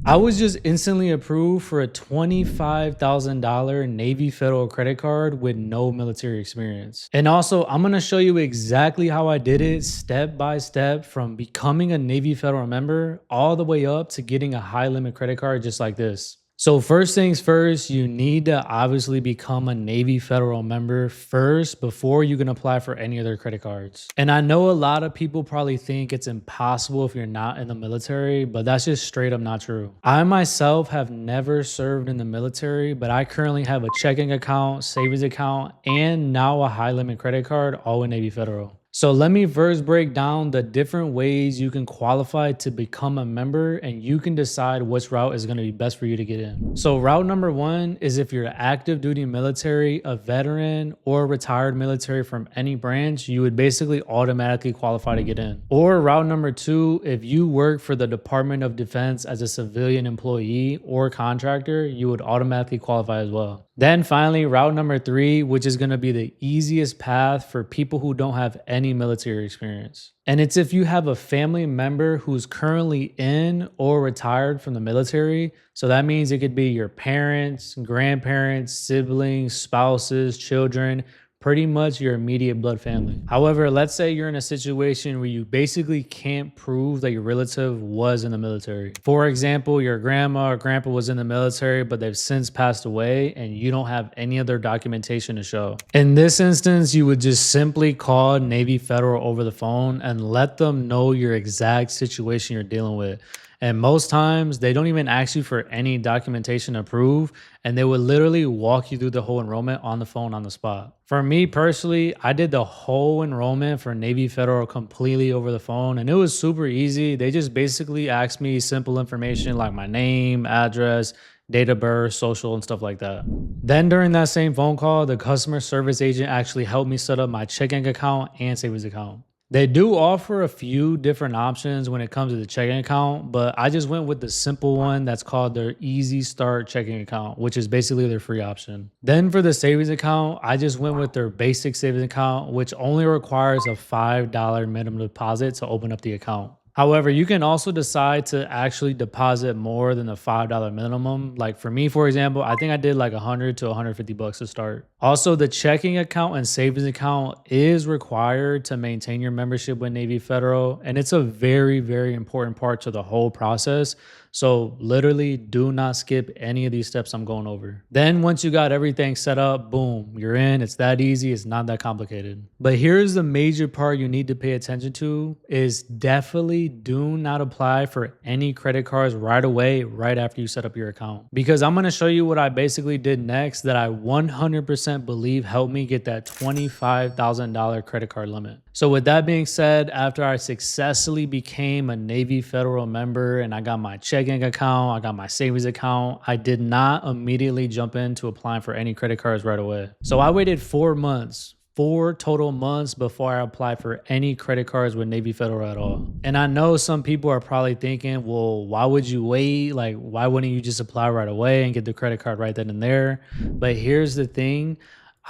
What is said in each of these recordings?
I was just instantly approved for a $25,000 Navy Federal credit card with no military experience. And also, I'm gonna show you exactly how I did it step by step from becoming a Navy Federal member all the way up to getting a high limit credit card just like this. So first things first, you need to obviously become a Navy Federal member first before you can apply for any other credit cards. And I know a lot of people probably think it's impossible if you're not in the military, but that's just straight up not true. I myself have never served in the military, but I currently have a checking account, savings account, and now a high limit credit card, all with Navy Federal. So let me first break down the different ways you can qualify to become a member, and you can decide which route is going to be best for you to get in. So route number one is if you're active duty military, a veteran, or retired military from any branch, you would basically automatically qualify to get in. Or route number two, if you work for the Department of Defense as a civilian employee or contractor, you would automatically qualify as well. Then finally, route number three, which is going to be the easiest path for people who don't have any military experience. And it's if you have a family member who's currently in or retired from the military. So that means it could be your parents, grandparents, siblings, spouses, children, pretty much your immediate blood family. However, let's say you're in a situation where you basically can't prove that your relative was in the military. For example, your grandma or grandpa was in the military, but they've since passed away and you don't have any other documentation to show. In this instance, you would just simply call Navy Federal over the phone and let them know your exact situation you're dealing with. And most times they don't even ask you for any documentation to prove, and they would literally walk you through the whole enrollment on the phone on the spot. For me personally, I did the whole enrollment for Navy Federal completely over the phone, and it was super easy. They just basically asked me simple information like my name, address, date of birth, social, and stuff like that. Then during that same phone call, the customer service agent actually helped me set up my checking account and savings account. They do offer a few different options when it comes to the checking account, but I just went with the simple one that's called their Easy Start checking account, which is basically their free option. Then for the savings account, I just went with their basic savings account, which only requires a $5 minimum deposit to open up the account. However, you can also decide to actually deposit more than the $5 minimum. Like for me, for example, I think I did like 100 to 150 bucks to start. Also, the checking account and savings account is required to maintain your membership with Navy Federal, and it's a very, very important part to the whole process. So literally do not skip any of these steps I'm going over. Then once you got everything set up, boom, you're in. It's that easy. It's not that complicated. But here's the major part you need to pay attention to is definitely do not apply for any credit cards right away, right after you set up your account. Because I'm going to show you what I basically did next that I 100% believe helped me get that $25,000 credit card limit. So with that being said, after I successfully became a Navy Federal member and I got my checking account, I got my savings account, I did not immediately jump into applying for any credit cards right away. So I waited 4 months. 4 total months before I applied for any credit cards with Navy Federal at all. And I know some people are probably thinking, well, why would you wait? Like, why wouldn't you just apply right away and get the credit card right then and there? But here's the thing.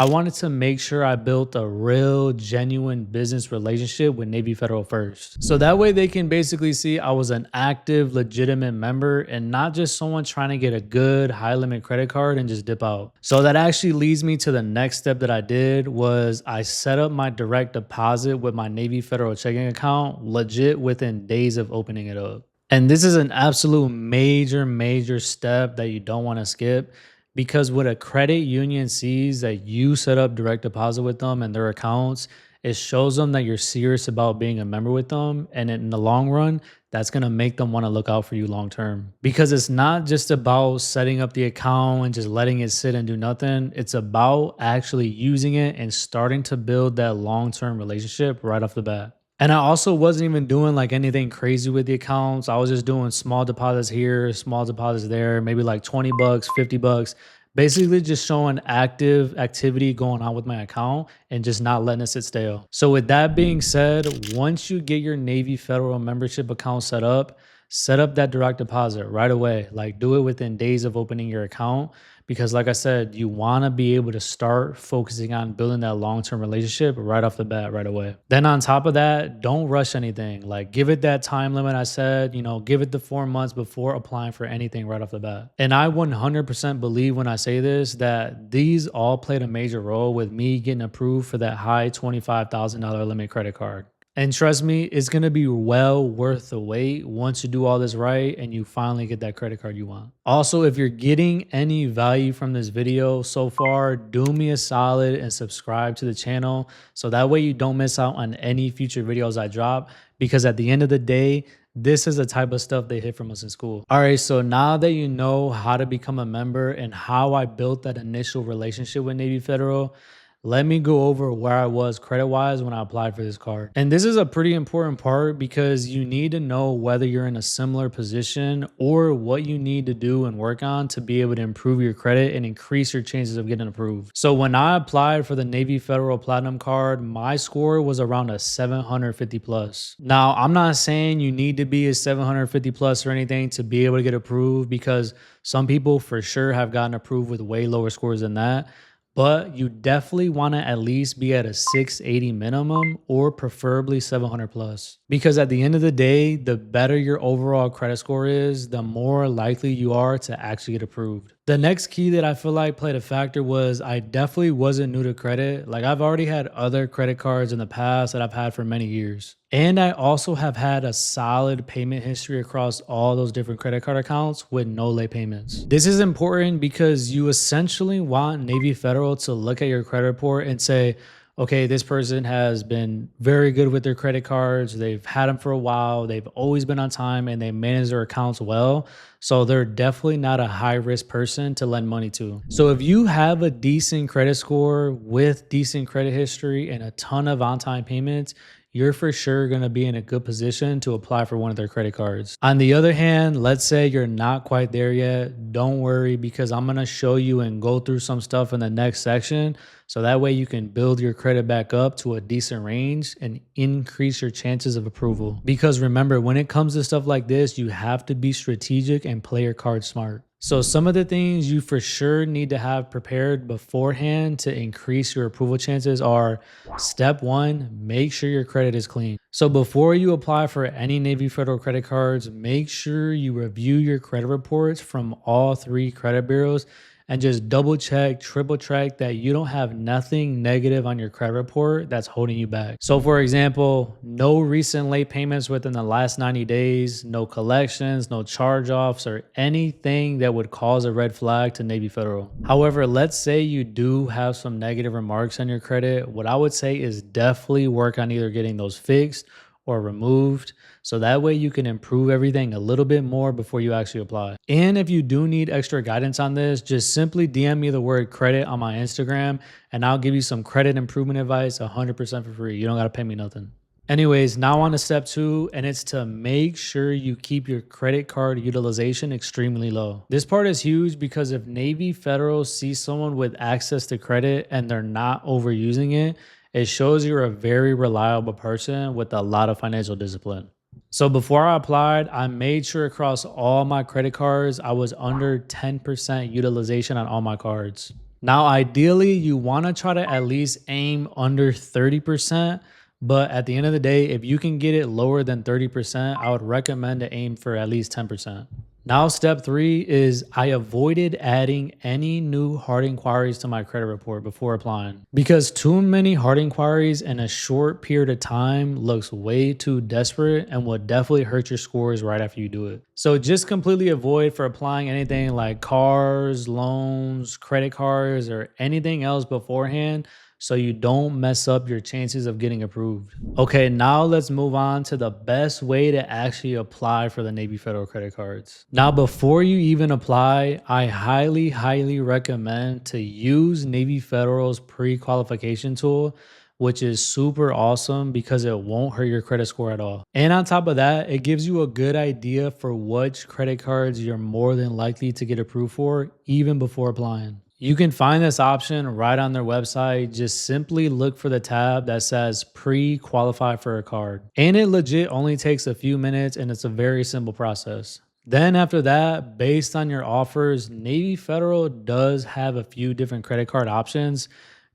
I wanted to make sure I built a real, genuine business relationship with Navy Federal first. So that way they can basically see I was an active, legitimate member and not just someone trying to get a good high limit credit card and just dip out. So that actually leads me to the next step that I did was I set up my direct deposit with my Navy Federal checking account legit within days of opening it up. And this is an absolute major step that you don't want to skip. Because what a credit union sees that you set up direct deposit with them and their accounts, it shows them that you're serious about being a member with them. And in the long run, that's going to make them want to look out for you long term. Because it's not just about setting up the account and just letting it sit and do nothing. It's about actually using it and starting to build that long-term relationship right off the bat. And I also wasn't even doing like anything crazy with the accounts. I was just doing small deposits here, small deposits there, maybe like 20 bucks, 50 bucks, basically just showing active activity going on with my account and just not letting it sit stale. So with that being said, once you get your Navy Federal membership account set up, set up that direct deposit right away. Like do it within days of opening your account because like I said, you want to be able to start focusing on building that long-term relationship right off the bat right away. Then on top of that, don't rush anything. Like give it that time limit I said, give it the 4 months before applying for anything right off the bat. And I 100% believe when I say this that these all played a major role with me getting approved for that high $25,000 limit credit card. And trust me, it's going to be well worth the wait once you do all this right and you finally get that credit card you want. Also, if you're getting any value from this video so far, do me a solid and subscribe to the channel so that way you don't miss out on any future videos I drop, because at the end of the day, this is the type of stuff they hit from us in school. All right, so now that you know how to become a member and how I built that initial relationship with Navy Federal, let me go over where I was credit-wise when I applied for this card. And this is a pretty important part because you need to know whether you're in a similar position or what you need to do and work on to be able to improve your credit and increase your chances of getting approved. So when I applied for the Navy Federal Platinum card, my score was around a 750 plus. Now, I'm not saying you need to be a 750 plus or anything to be able to get approved, because some people for sure have gotten approved with way lower scores than that. But you definitely want to at least be at a 680 minimum or preferably 700 plus. Because at the end of the day, the better your overall credit score is, the more likely you are to actually get approved. The next key that I feel like played a factor was I definitely wasn't new to credit. Like I've already had other credit cards in the past that I've had for many years. And I also have had a solid payment history across all those different credit card accounts with no late payments. This is important because you essentially want Navy Federal to look at your credit report and say, okay, this person has been very good with their credit cards. They've had them for a while. They've always been on time and they manage their accounts well. So they're definitely not a high risk person to lend money to. So if you have a decent credit score with decent credit history and a ton of on-time payments, you're for sure going to be in a good position to apply for one of their credit cards. On the other hand, let's say you're not quite there yet. Don't worry, because I'm going to show you and go through some stuff in the next section. So that way you can build your credit back up to a decent range and increase your chances of approval. Because remember, when it comes to stuff like this, you have to be strategic and play your cards smart. So some of the things you for sure need to have prepared beforehand to increase your approval chances are: step one, make sure your credit is clean. So before you apply for any Navy Federal credit cards, make sure you review your credit reports from all 3 credit bureaus and just double check, triple check that you don't have nothing negative on your credit report that's holding you back. So for example, no recent late payments within the last 90 days, no collections, no charge-offs, or anything that would cause a red flag to Navy Federal. However, let's say you do have some negative remarks on your credit. What I would say is definitely work on either getting those fixed or removed, so that way you can improve everything a little bit more before you actually apply. And if you do need extra guidance on this, just simply DM me the word credit on my Instagram and I'll give you some credit improvement advice 100% for free. You don't got to pay me nothing. Anyways, now on to step 2, and it's to make sure you keep your credit card utilization extremely low. This part is huge because if Navy Federal sees someone with access to credit and they're not overusing it, it shows you're a very reliable person with a lot of financial discipline. So before I applied, I made sure across all my credit cards, I was under 10% utilization on all my cards. Now, ideally, you want to try to at least aim under 30%. But at the end of the day, if you can get it lower than 30%, I would recommend to aim for at least 10%. Now, step 3 is I avoided adding any new hard inquiries to my credit report before applying, because too many hard inquiries in a short period of time looks way too desperate and will definitely hurt your scores right after you do it. So just completely avoid for applying anything like cars, loans, credit cards, or anything else beforehand, so you don't mess up your chances of getting approved. Okay, now let's move on to the best way to actually apply for the Navy Federal credit cards. Now, before you even apply, I highly recommend to use Navy Federal's pre-qualification tool, which is super awesome because it won't hurt your credit score at all. And on top of that, it gives you a good idea for which credit cards you're more than likely to get approved for even before applying. You can find this option right on their website. Just simply look for the tab that says pre-qualify for a card. And it legit only takes a few minutes and it's a very simple process. Then after that, based on your offers, Navy Federal does have a few different credit card options.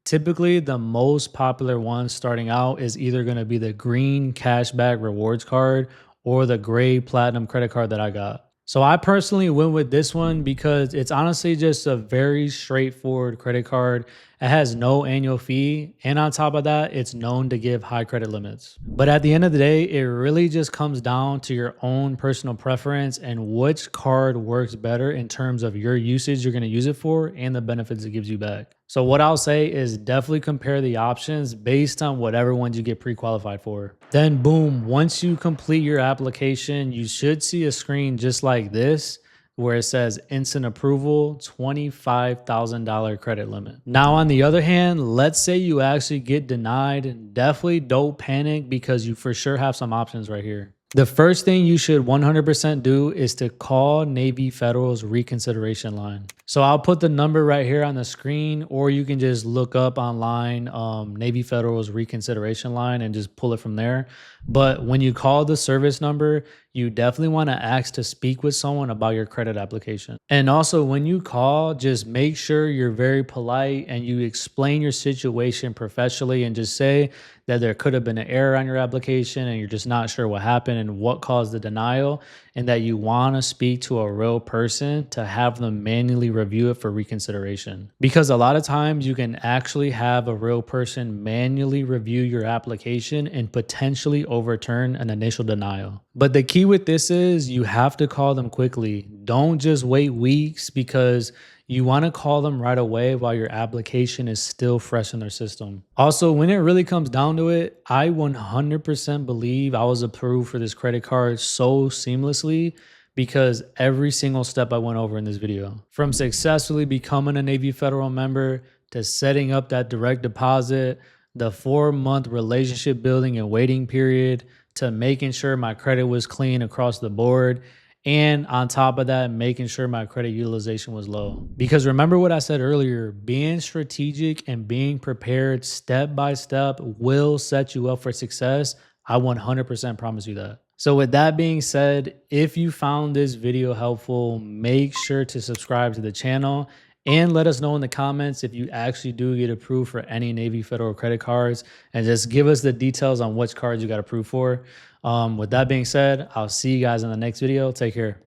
Typically, the most popular one starting out is either going to be the green cashback rewards card or the gray platinum credit card that I got. So I personally went with this one because it's honestly just a very straightforward credit card. It has no annual fee. And on top of that, it's known to give high credit limits. But at the end of the day, it really just comes down to your own personal preference and which card works better in terms of your usage you're going to use it for and the benefits it gives you back. So what I'll say is definitely compare the options based on whatever ones you get pre-qualified for. Then boom, once you complete your application, you should see a screen just like this where it says instant approval, $25,000 credit limit. Now, on the other hand, let's say you actually get denied. Definitely don't panic because you for sure have some options right here. The first thing you should 100% do is to call Navy Federal's reconsideration line. So I'll put the number right here on the screen, or you can just look up online Navy Federal's reconsideration line and just pull it from there. But when you call the service number, you definitely want to ask to speak with someone about your credit application. And also when you call, just make sure you're very polite and you explain your situation professionally and just say that there could have been an error on your application and you're just not sure what happened and what caused the denial, and that you want to speak to a real person to have them manually review it for reconsideration. Because a lot of times you can actually have a real person manually review your application and potentially overturn an initial denial. But the key with this is you have to call them quickly. Don't just wait weeks, because you want to call them right away while your application is still fresh in their system. Also, when it really comes down to it, I 100% believe I was approved for this credit card so seamlessly because every single step I went over in this video, from successfully becoming a Navy Federal member to setting up that direct deposit, the 4-month relationship building and waiting period, to making sure my credit was clean across the board, and on top of that, making sure my credit utilization was low. Because remember what I said earlier, being strategic and being prepared step by step will set you up for success. I 100% promise you that. So with that being said, if you found this video helpful, make sure to subscribe to the channel and let us know in the comments if you actually do get approved for any Navy Federal credit cards, and just give us the details on which cards you got approved for. With that being said, I'll see you guys in the next video. Take care.